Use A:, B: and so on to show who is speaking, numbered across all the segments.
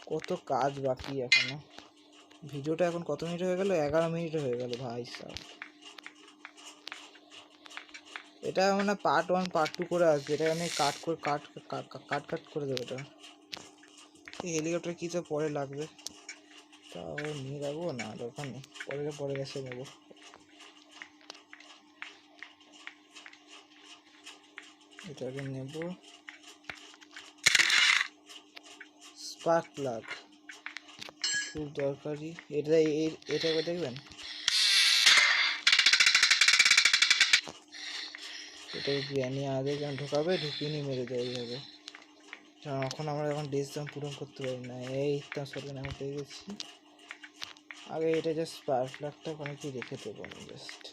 A: কত কাজ বাকি এখনো। ভিডিওটা এখন কত মিনিট হয়ে গেল? 11 মিনিট হয়ে গেল ভাই সাহেব। এটা মানে পার্ট 1 পার্ট 2 করে আসবে, এটা আমি কাট করে দেবো। এটা এই হেলিকপ্টার কি তো পরে লাগবে, তাও নিয়ে যাবো না দরকার নেই, পরে এসে নেবো। এটাকে নেব। স্পার্ক প্লাগ খুব দরকারি। এটা দেখবেন, এটা গ্র্যানি আগে যেন ঢোকাবে, ঢুকিয়ে নিয়ে মেরে দেয় এইভাবে। এখন আমরা এখন ডিসিশন পূরণ করতে পারি না। এই তো সরি আমি পেয়ে গেছি। আগে এটা জাস্ট স্পার্ক প্লাগটা ওখানে কি রেখে দেবো আমি জাস্ট।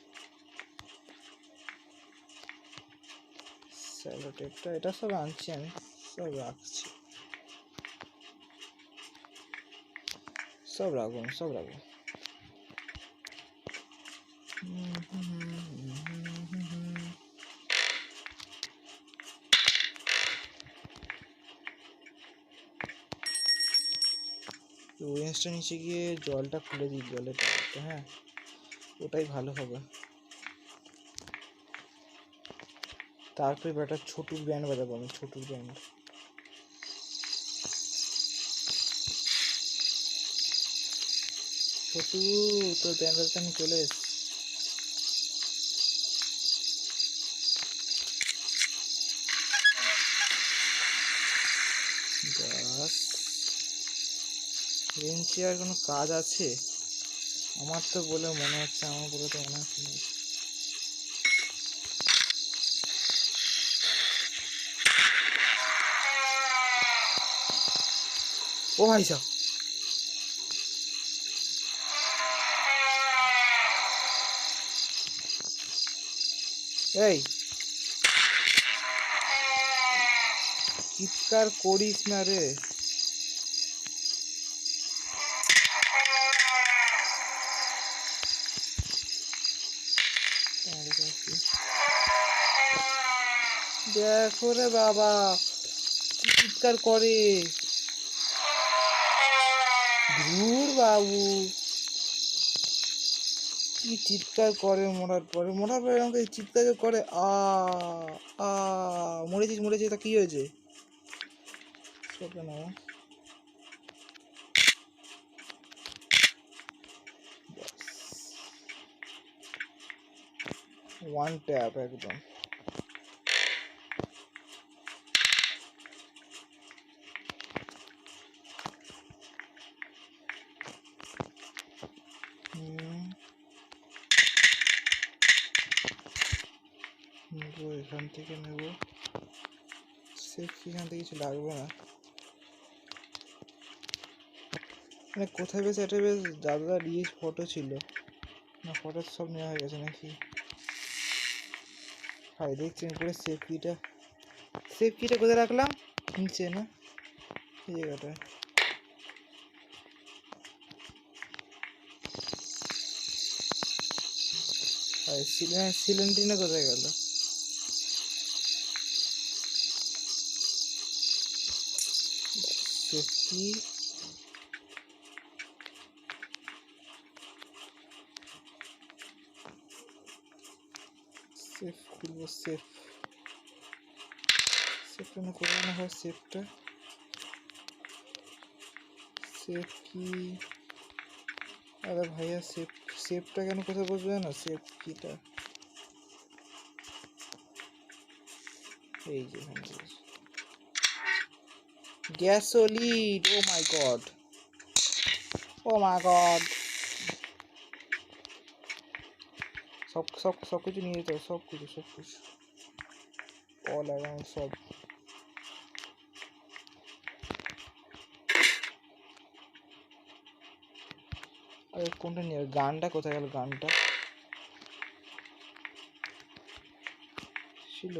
A: স্যালো টেপটা এটা সব আনছি আমি, সব রাখছি, সব রাখবো। ওয়েন্সটা নিচে গিয়ে জলটা খুলে দিই, জলের ট্যাপটা। হ্যাঁ, ওটাই ভালো হবে। তারপরে একটা ছোটুর ব্যান্ড বাজাবো আমি, ছোটুর ব্যান্ড। ছোটু তোর ব্যান্ড বাজাতে আমি চলে এসছি। বেঞ্চে আর কোনো কাজ আছে আমার তো বলে মনে হচ্ছে, আমার বলে তো মনে হচ্ছে। ও ভাই সাহেব, এই চিৎকার করিস না রে। দেখো রে বাবা চিৎকার করে। ধুর বাবু কি চিৎকার করে মরার পরে আমাকে চিৎকার করে। মরেছিস তা কি হয়েছে? ওয়ান ট্যাপ একদম। এখান থেকে নেব, সেফ এখান থেকে কিছু লাগবে না। মানে কোথায় বেশ এটা বেশ দাদার ফটো ছিল না, ফটো সব নেওয়া হয়ে গেছে নাকি? ভাই দেখছি উপরে সেফ কিটা কোথায় রাখলাম? নিচে না, এই জায়গাটায়। সিলিন্ডার কোথায় গেল? সেফটি সেফ খুলবো, সেফটা না করে না হয় সেফটা। সেফ কি? আরে ভাইয়া সেফটা কেন কোথায় বসবে না? সেফ কিটা এই যে গ্যাসোলিন। ও মাই গড, সব কিছু নিয়ে যেতে হবে, সব কিছু অল অ্যারাউন্ড সব। আরে কোনটা নিয়ে? গানটা কোথায় গেল? গানটা ছিল।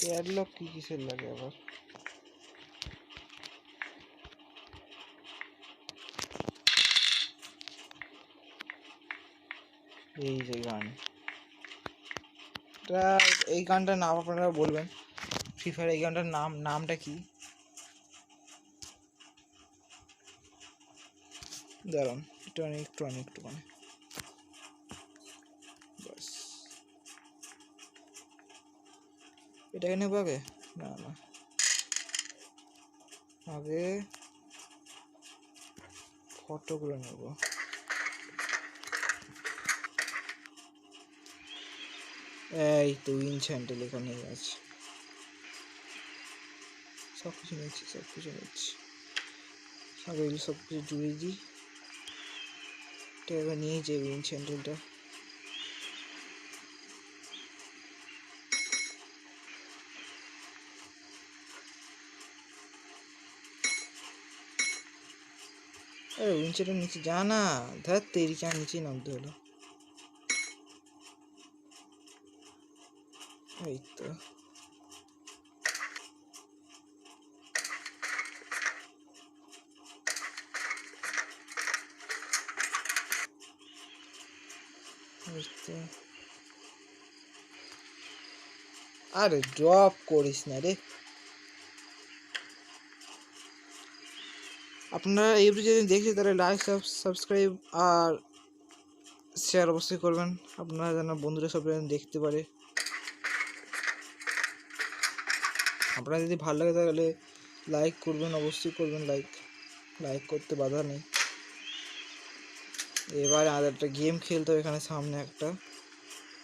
A: এয়ারলক কি কিসের লাগে আবার? এই যে গান, এই গানটার নাম আপনারা বলবেন। ফ্রি ফায়ার এই গানটার নামটা কি? দাঁড়ান একটু মানে বাস এটাকে নেবো আগে, না আগে ফটোগুলো নেবো। এই তো ইনচ্যান্টেল এখানে আছে, সব কিছু নিচ্ছি আগে এগুলো সব কিছু জুড়ে দিই। এবার নিয়ে যাই ইনচ্যান্টেলটা। আরে উইঞ্চের নিচে যা না, ধর তেরি চা নিচেই নামতে হলো। এই তো আরে ড্রপ করিস না রে। আপনারা এই ভিডিও যদি দেখছেন তাহলে লাইক সাবস্ক্রাইব আর শেয়ার অবশ্যই করবেন, আপনারা যেন বন্ধুরা সব যেন দেখতে পারে। আপনারা যদি ভালো লাগে তাহলে লাইক করবেন, অবশ্যই করবেন, লাইক করতে বাধা নেই। এবারে আর একটা গেম খেলতে হবে এখানে সামনে একটা,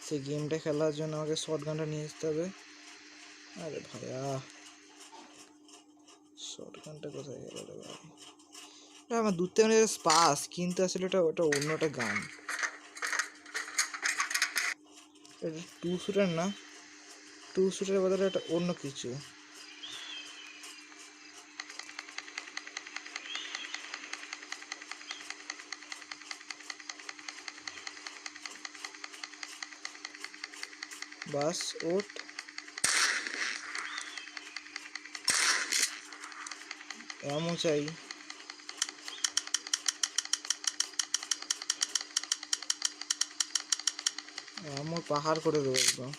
A: সেই গেমটা খেলার জন্য আমাকে শর্ট গানটা নিয়ে আসতে হবে। আরে ভাইয়া শর্ট গানটা কোথায় গেল রে ভাই? আমার দূর থেকে স্পাস, কিন্তু আসলে ওটা অন্য একটা গান, এটা 2 শুটার না, 2 শুটারের বদলে এটা অন্য কিছু। বাস ওট এমন চাই, এমন পাহাড় করে দেবো একদম।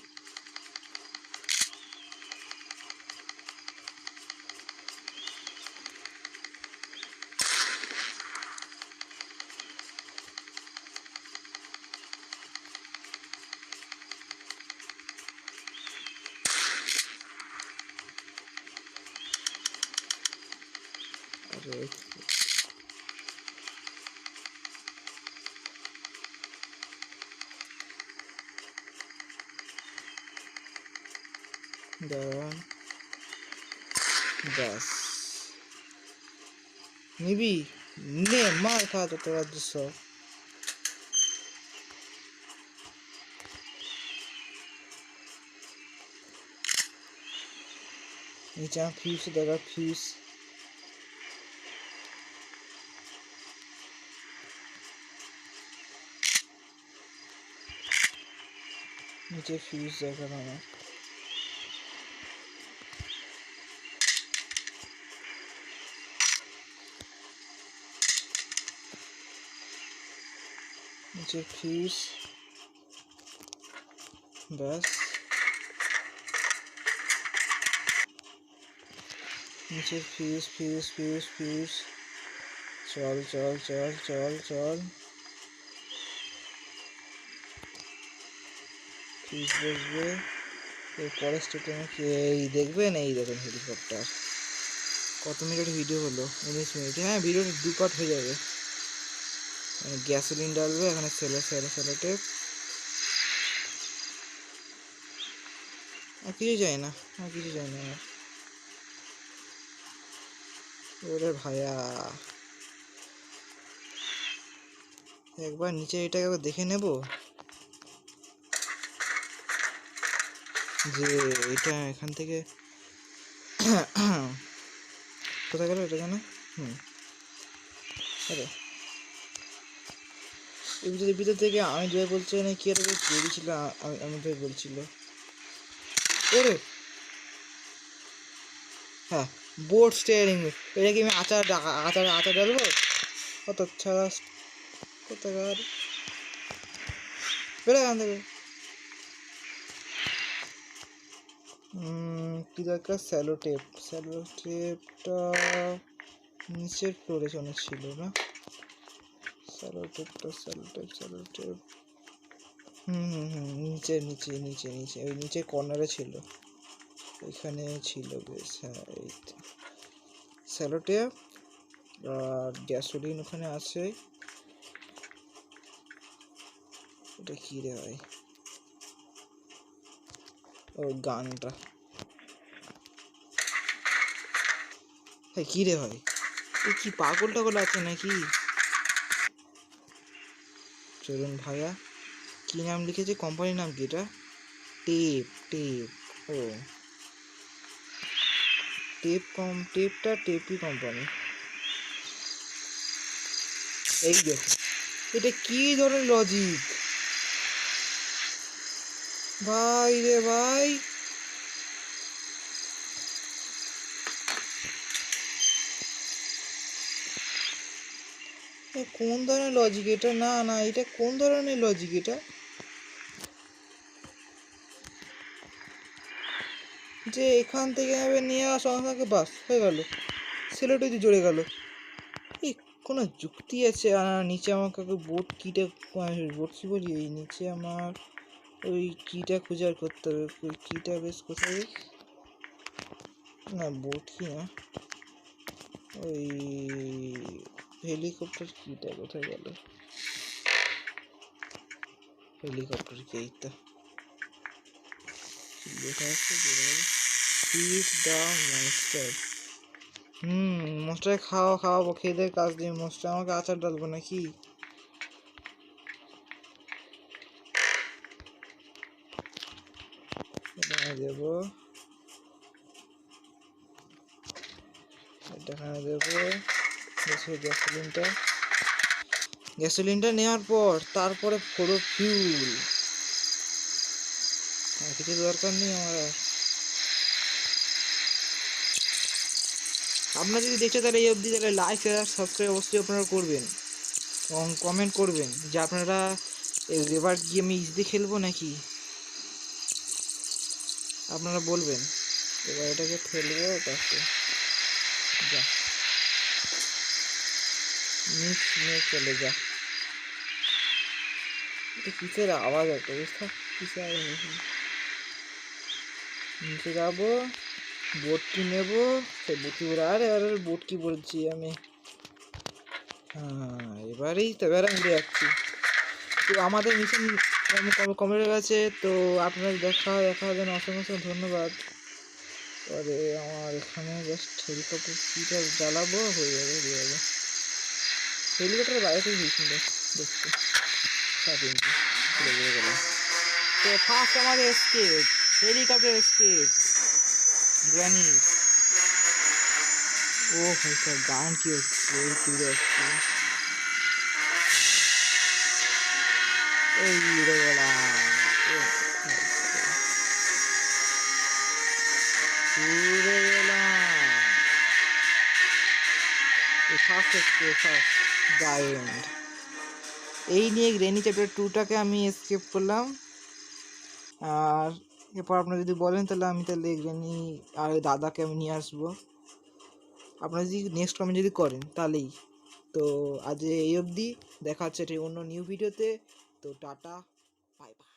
A: আরে দাঁড়ান, ব্যাস নিবি নে, মার খাওয়াতে তোরা সব। নিচে আমার ফিউজ দেখা, ফিউজ নিচে ফিউজ দেখা আমার। নিচে ফিউজ, ব্যাস নিচে ফিউজ। চল ফিউজ বসবে। এরপরে স্টেপে এই দেখবেন, এই দেখেন হেলিকপ্টার। কত মিনিট ভিডিও হলো? 19 মিনিট। হ্যাঁ ভিডিওটা 2 পার্ট হয়ে যাবে। গ্যাসোলিন ডালবে এখানে, সেলো টেপ, আর কিছু চাই না, আমার। ওরে ভাইয়া একবার নিচে এটাকে একবার দেখে নেব যে এটা এখান থেকে কোথায় গেল এটা জানে। আরে এই ভিতর থেকে আমি যে বলছি না কি একটা বেরিয়েছিল, আমি ভাই বলছিল। ওরে হ্যাঁ, বোর্ড স্টিয়ারিং, এটা কি আমি আচার ডালবো? কত ছাড়া কোথাকার বেড়ে এখান থেকে। কি দরকার? স্যালো টেপটা নিচের ফ্লোরে ছিল না? স্যালোটেপ নিচে নিচে নিচে নিচে ওই নিচে কর্নারে ছিল, ওইখানে ছিল বেশ। হ্যাঁ এই তো স্যালোটেপ আর গ্যাসোলিন ওখানে আছে। এটা কি রে ভাই, ও গানটা কি রে ভাই, এই কি পাগল টাগল আছে নাকি? চলুন ভাইয়া, কি নাম লিখেছে, কোম্পানির নাম কি এটা? টেপ টেপ, ও টেপটা টেপি কোম্পানি। এই দেখো, এটা কি ধরনের লজিক ভাই রে ভাই, কোন ধরনের লজিক এটা? না না, এটা কোন ধরনের লজিক এটা, যে এখান থেকে যাবে নিয়ে আসা সঙ্গে বাস হয়ে গেল, সিলেটে জড়ে গেল। এই কোনো যুক্তি আছে? আর নিচে আমাকে বোট কিটা, বোট কি বলি, এই নিচে আমার ওই কিটা খুঁজে আর করতে হবে। ওই কিটা বেশ কোথায়, না বোট কি না, ওই হেলিকপ্টার কিটা কোথায় গেল? হেলিকপ্টার কি এইটা লেখা আছে, ফিড দ্য মনস্টার। মনস্টার খাওয়াবো, খেয়ে দিয়ে কাজ দিয়ে। মনস্টার আমাকে আচার ডালবো নাকি? দেবো, এখানে দেবো গ্যাসোলিনটা নেওয়ার পর তারপরে পুরো ফিউল, আর কিছু দরকার নেই আমার। আপনারা যদি দেখতে তাহলে এই অবধি, তাহলে লাইক শেয়ার সাবস্ক্রাইব অবশ্যই আপনারা করবেন এবং কমেন্ট করবেন যে আপনারা এবার কি আমি ইজি খেলবো নাকি, আপনারা বলবেন। এবার এটাকে ফেলবো পাশে, যা মিক্স নিয়ে চলে যা। এটা কিসের আওয়াজ আছে বুঝতে, কিসের আওয়াজ? নিচে যাবো, বোটকি নেবো, সেই বোটকি বলে, আরে আরে বোটকি বলছি আমি। হ্যাঁ এবারেই তো, এবার আমি যাচ্ছি। তো আমাদের মিশন কমে গেছে, তো আপনার দেখা হবে না, অসংখ্য ধন্যবাদ। পরে আমার এখানে জাস্ট হেলিকপ্টার কিটা জ্বালাবো, হয়ে যাবে হয়ে যাবে। হেলিকপ্টারের বাইরে থেকে ভীষণ দেখতে গেলাম। তো ফার্স্ট আমাদের এসকেপ, হেলিকপ্টার এসকেপ গ্র্যানি। ও ভাই সব গান কি হচ্ছে, এই তুলে আসছে, এই উড়ে গেলাম, উড়ে গেলাম। এই নিয়ে গ্রেনি চ্যাপ্টার 2টাকে আমি এসকেপ করলাম। আর এরপর আপনারা যদি বলেন তাহলে আমি তাহলে গ্রেনি আর দাদাকে আমি নিয়ে আসবো, আপনারা যদি নেক্সট কমেন্ট যদি করেন তাহলেই। তো আজ এই অবধি, দেখা হচ্ছে অন্য নিউ ভিডিওতে। তো টাটা, বাই বাই।